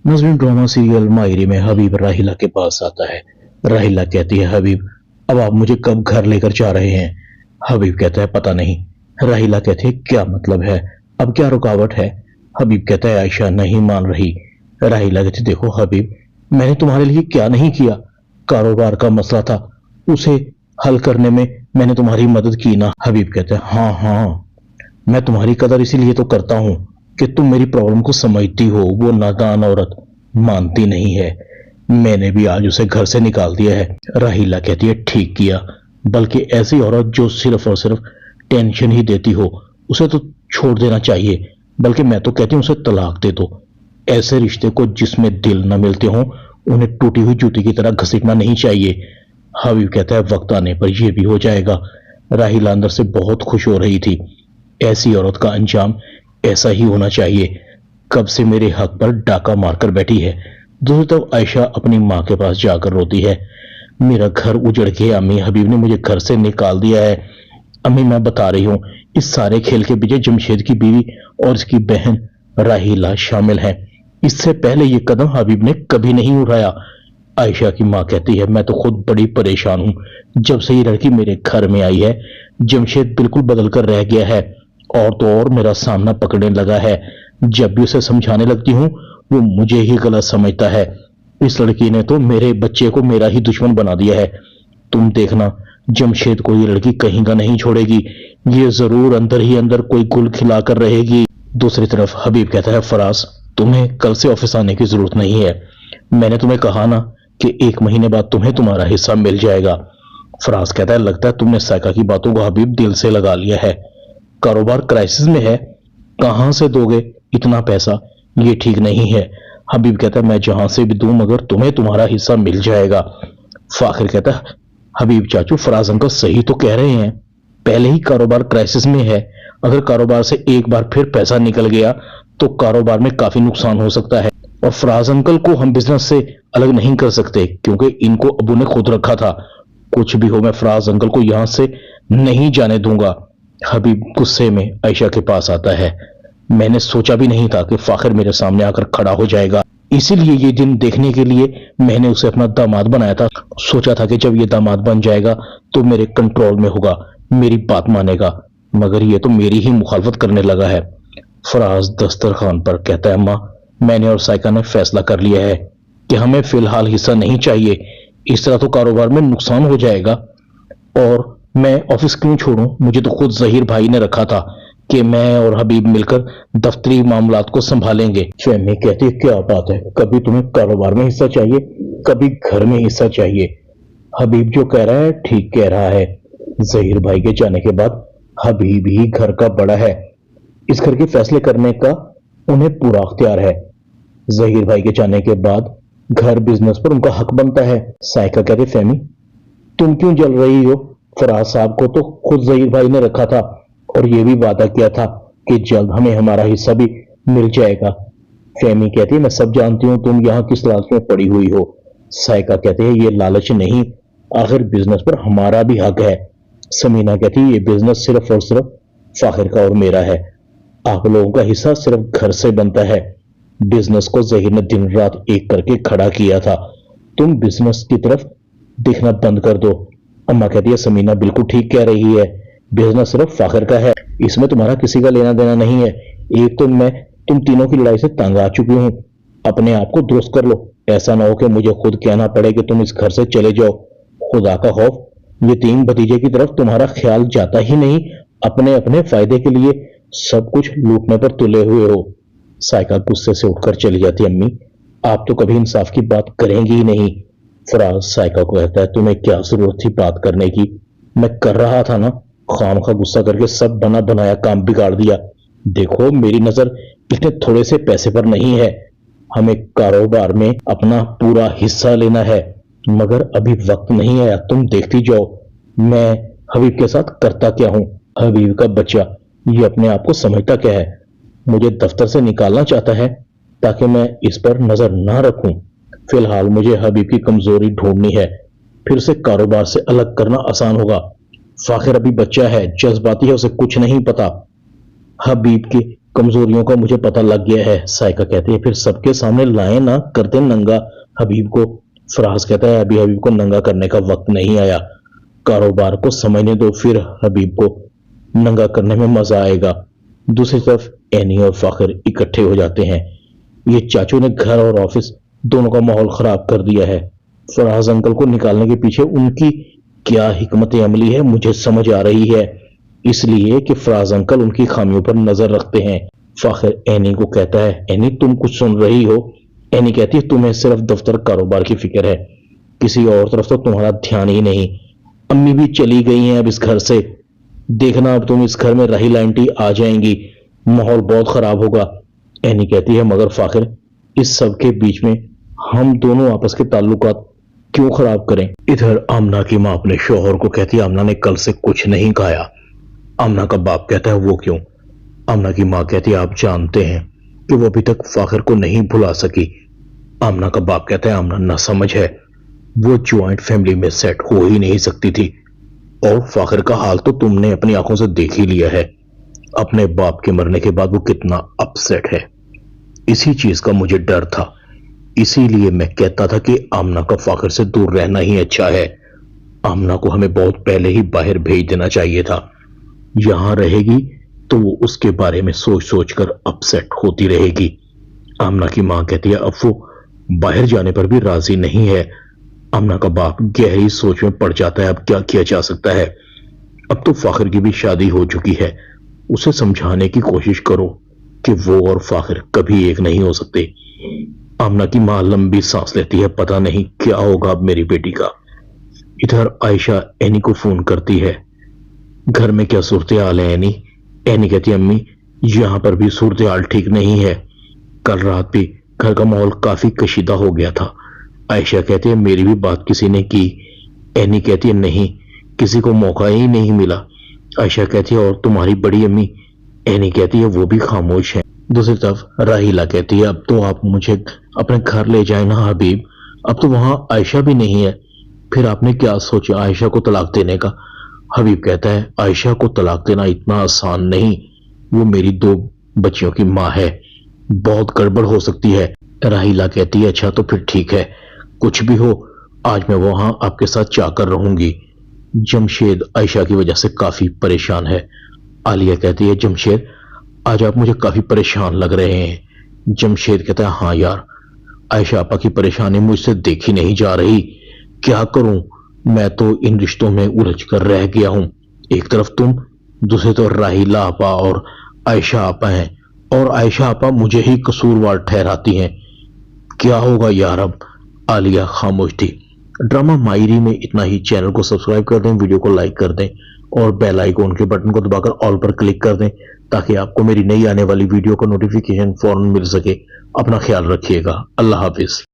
नजरीन drama serial मायरे में हबीब राहिला के पास आता है। राहिला कहती है, हबीब अब आप मुझे कब घर लेकर जा रहे हैं? हबीब कहता है, पता नहीं। राहिला कहती है, क्या मतलब है? अब क्या रुकावट है? हबीब कहता है, आयशा नहीं मान रही। राहिला कहती, देखो हबीब, मैंने तुम्हारे लिए क्या नहीं किया। कारोबार का मसला था, उसे हल करने में मैंने तुम्हारी मदद की ना। हबीब कहता है, हाँ हाँ, मैं तुम्हारी कदर इसीलिए तो करता हूं कि तुम मेरी प्रॉब्लम को समझती हो। वो नादान औरत मानती नहीं है। मैंने भी आज उसे घर से निकाल दिया है। राहिला कहती है, ठीक किया, बल्कि ऐसी औरत जो सिर्फ और सिर्फ टेंशन ही देती हो उसे तो छोड़ देना चाहिए। बल्कि मैं तो कहती हूँ उसे तलाक दे दो। ऐसे रिश्ते को जिसमें दिल न मिलते हों उन्हें टूटी हुई जूती की तरह घसीटना नहीं चाहिए। हबीब कहता है, वक्त आने पर यह भी हो जाएगा। राहिला अंदर से बहुत खुश हो रही थी। ऐसी औरत का अंजाम ऐसा ही होना चाहिए। कब से मेरे हक पर डाका मारकर बैठी है। दूसरी तरफ आयशा अपनी माँ के पास जाकर रोती है, मेरा घर उजड़ गया अम्मी, हबीब ने मुझे घर से निकाल दिया है। अम्मी मैं बता रही हूँ, इस सारे खेल के पीछे जमशेद की बीवी और इसकी बहन राहिला शामिल है। इससे पहले ये कदम हबीब ने कभी नहीं उठाया। आयशा की माँ कहती है, मैं तो खुद बड़ी परेशान हूँ। जब से ये लड़की मेरे घर में आई है जमशेद बिल्कुल बदल कर रह गया है। और तो और मेरा सामना पकड़ने लगा है। जब भी उसे समझाने लगती हूँ वो मुझे ही गलत समझता है। इस लड़की ने तो मेरे बच्चे को मेरा ही दुश्मन बना दिया है। तुम देखना, जमशेद को ये लड़की कहीं का नहीं छोड़ेगी। ये जरूर अंदर ही अंदर कोई गुल खिलाकर रहेगी। दूसरी तरफ हबीब कहता है, फराज तुम्हें कल से ऑफिस आने की जरूरत नहीं है। मैंने तुम्हें कहा ना कि 1 महीने बाद तुम्हें तुम्हारा हिस्सा मिल जाएगा। फराज कहता है, लगता है तुमने साइका की बातों को हबीब दिल से लगा लिया है। कारोबार क्राइसिस में है, कहां से दोगे इतना पैसा? ये ठीक नहीं है। हबीब कहता है, मैं जहां से भी दूं मगर तुम्हें तुम्हारा हिस्सा मिल जाएगा। फाखिर कहता है, हबीब चाचू फराज अंकल सही तो कह रहे हैं, पहले ही कारोबार क्राइसिस में है। अगर कारोबार से एक बार फिर पैसा निकल गया तो कारोबार में काफी नुकसान हो सकता है। और फराज अंकल को हम बिजनेस से अलग नहीं कर सकते क्योंकि इनको अबू ने खुद रखा था। कुछ भी हो मैं फराज अंकल को यहां से नहीं जाने दूंगा। हबीब गुस्से में आयशा के पास आता है, मैंने सोचा भी नहीं था कि फाखिर मेरे सामने आकर खड़ा हो जाएगा। इसीलिए ये दिन देखने के लिए मैंने उसे अपना दामाद बनाया था। सोचा था कि जब ये दामाद बन जाएगा तो मेरे कंट्रोल में होगा, मेरी बात मानेगा, मगर ये तो मेरी ही मुखालफत करने लगा है। फराज दस्तरखान पर कहता है, अम्मा मैंने और साइका ने फैसला कर लिया है कि हमें फिलहाल हिस्सा नहीं चाहिए। इस तरह तो कारोबार में नुकसान हो जाएगा। और मैं ऑफिस क्यों छोड़ूं? मुझे तो खुद जहीर भाई ने रखा था कि मैं और हबीब मिलकर दफ्तरी मामलात को संभालेंगे। फहमी कहती है, क्या बात है, कभी तुम्हें कारोबार में हिस्सा चाहिए, कभी घर में हिस्सा चाहिए। हबीब जो कह रहा है ठीक कह रहा है। जहीर भाई के जाने के बाद हबीब ही घर का बड़ा है। इस घर के फैसले करने का उन्हें पूरा अख्तियार है। जहीर भाई के जाने के बाद घर बिजनेस पर उनका हक बनता है। साइका कहते, फहमी तुम क्यों जल रही हो? फराज साहब को तो खुद जहीर भाई ने रखा था और ये भी वादा किया था कि जल्द हमें हमारा हिस्सा भी मिल जाएगा। फहमी कहती है, मैं सब जानती हूँ तुम यहाँ किस लालच में पड़ी हुई हो। साइका कहते हैं, ये लालच नहीं, आखिर बिजनेस पर हमारा भी हक है। समीना कहती है, ये बिजनेस सिर्फ और सिर्फ फाखिर का और मेरा है। आप लोगों का हिस्सा सिर्फ घर से बनता है। बिजनेस को जहीर ने दिन रात एक करके खड़ा किया था। तुम बिजनेस की तरफ देखना बंद कर दो। अम्मा कहती है, समीना बिल्कुल ठीक कह रही है, बिजनेस सिर्फ फाखिर का है, इसमें तुम्हारा किसी का लेना देना नहीं है। एक तो मैं तुम तीनों की लड़ाई से तंग आ चुकी हूँ। अपने आप को दुरुस्त कर लो, ऐसा ना हो कि मुझे खुद कहना पड़े कि तुम इस घर से चले जाओ। खुदा का खौफ यतीम भतीजे की तरफ तुम्हारा ख्याल जाता ही नहीं। अपने अपने फायदे के लिए सब कुछ लूटने पर तुले हुए हो। साइका गुस्से से उठकर चली जाती, अम्मी आप तो कभी इंसाफ की बात करेंगी ही नहीं। फराज साइका को कहता है, तुम्हें क्या जरूरत थी बात करने की? मैं कर रहा था ना, खामखा गुस्सा करके सब बना बनाया काम बिगाड़ दिया। देखो मेरी नजर इतने थोड़े से पैसे पर नहीं है, हमें कारोबार में अपना पूरा हिस्सा लेना है, मगर अभी वक्त नहीं आया। तुम देखती जाओ मैं हबीब के साथ करता क्या हूं। हबीब का बच्चा ये अपने आप को समझता क्या है? मुझे दफ्तर से निकालना चाहता है ताकि मैं इस पर नजर ना रखूं। फिलहाल मुझे हबीब की कमजोरी ढूंढनी है, फिर से कारोबार से अलग करना आसान होगा। फाखिर अभी बच्चा है, जज्बाती है, उसे कुछ नहीं पता। हबीब की کمزوریوں کا مجھے پتہ لگ گیا ہے۔ سائقہ کہتی ہے پھر سب کے سامنے لائیں نہ کرتے ننگا حبیب کو۔ فراز کہتا ہے ابھی حبیب کو ننگا کرنے کا وقت نہیں آیا، کاروبار کو سمجھنے دو، پھر حبیب کو ننگا کرنے میں مزہ آئے گا۔ دوسری طرف اینی اور فاخر اکٹھے ہو جاتے ہیں۔ یہ چاچو نے گھر اور آفس دونوں کا ماحول خراب کر دیا ہے۔ فراز انکل کو نکالنے کے پیچھے ان کی کیا حکمت عملی ہے مجھے سمجھ آ رہی ہے، اس لیے کہ فراز انکل ان کی خامیوں پر نظر رکھتے ہیں۔ فاخر اینی کو کہتا ہے اینی تم کچھ سن رہی ہو؟ اینی کہتی ہے تمہیں صرف دفتر کاروبار کی فکر ہے، کسی اور طرف تو تمہارا دھیان ہی نہیں۔ امی بھی چلی گئی ہیں اب اس گھر سے، دیکھنا اب تم اس گھر میں راحیل آنٹی آ جائیں گی، ماحول بہت خراب ہوگا۔ اینی کہتی ہے مگر فاخر اس سب کے بیچ میں ہم دونوں آپس کے تعلقات کیوں خراب کریں؟ ادھر آمنہ کی ماں اپنے شوہر کو کہتی ہے آمنہ نے کل سے کچھ نہیں کھایا۔ آمنہ کا باپ کہتا ہے وہ کیوں؟ آمنہ کی ماں کہتی ہے آپ جانتے ہیں کہ وہ ابھی تک فاخر کو نہیں بھلا سکی۔ آمنہ کا باپ کہتا ہے آمنہ نہ سمجھ ہے، وہ جوائنٹ فیملی میں سیٹ ہو ہی نہیں سکتی تھی، اور فاخر کا حال تو تم نے اپنی آنکھوں سے دیکھ ہی لیا ہے، اپنے باپ کے مرنے کے بعد وہ کتنا اپ سیٹ ہے۔ اسی چیز کا مجھے ڈر تھا، اسی لیے میں کہتا تھا کہ آمنہ کا فاخر سے دور رہنا ہی اچھا ہے۔ آمنہ کو ہمیں بہت پہلے ہی باہر بھیج دینا چاہیے تھا، یہاں رہے گی تو وہ اس کے بارے میں سوچ سوچ کر اپ سیٹ ہوتی رہے گی۔ آمنہ کی ماں کہتی ہے اب وہ باہر جانے پر بھی راضی نہیں ہے۔ آمنہ کا باپ گہری سوچ میں پڑ جاتا ہے اب کیا کیا جا سکتا ہے۔ اب تو فاخر کی بھی شادی ہو چکی ہے، اسے سمجھانے کی کوشش کرو کہ وہ اور فاخر کبھی ایک نہیں ہو سکتے۔ آمنہ کی ماں لمبی سانس لیتی ہے پتہ نہیں کیا ہوگا اب میری بیٹی کا۔ ادھر عائشہ اینی کو فون کرتی ہے گھر میں کیا صورتحال ہے اینی؟ اینی کہتی ہے امی یہاں پر بھی صورتحال ٹھیک نہیں ہے، کل رات بھی گھر کا ماحول کافی کشیدہ ہو گیا تھا۔ عائشہ کہتی ہے میری بھی بات کسی نے کی؟ اینی کہتی ہے نہیں، کسی کو موقع ہی نہیں ملا۔ عائشہ کہتی ہے اور تمہاری بڑی امی؟ اینی کہتی ہے وہ بھی خاموش ہیں۔ دوسری طرف راحیلہ کہتی ہے اب تو آپ مجھے اپنے گھر لے جائیں نا حبیب، اب تو وہاں عائشہ بھی نہیں ہے۔ پھر آپ نے کیا سوچا عائشہ کو طلاق دینے کا؟ حبیب کہتا ہے عائشہ کو طلاق دینا اتنا آسان نہیں، وہ میری 2 بچیوں کی ماں ہے، بہت گڑبڑ ہو سکتی ہے۔ راحیلہ کہتی ہے اچھا تو پھر ٹھیک ہے، کچھ بھی ہو آج میں وہاں آپ کے ساتھ جا کر رہوں گی۔ جمشید عائشہ کی وجہ سے کافی پریشان ہے۔ عالیہ کہتی ہے جمشید آج آپ مجھے کافی پریشان لگ رہے ہیں۔ جمشید کہتا ہے ہاں یار، عائشہ آپا کی پریشانی مجھ سے دیکھی نہیں جا رہی، کیا کروں، میں تو ان رشتوں میں الجھ کر رہ گیا ہوں، ایک طرف تم، دوسری طرف راحیلہ آپا اور عائشہ آپا ہیں، اور عائشہ آپا مجھے ہی قصوروار ٹھہراتی ہیں، کیا ہوگا یار اب؟ عالیہ خاموش تھی۔ ڈرامہ ماہری میں اتنا ہی۔ چینل کو سبسکرائب کر دیں، ویڈیو کو لائک کر دیں اور بیل آئیکن کے بٹن کو دبا کر آل پر کلک کر دیں تاکہ آپ کو میری نئی آنے والی ویڈیو کا نوٹیفیکیشن فوراً مل سکے۔ اپنا خیال رکھیے گا، اللہ حافظ۔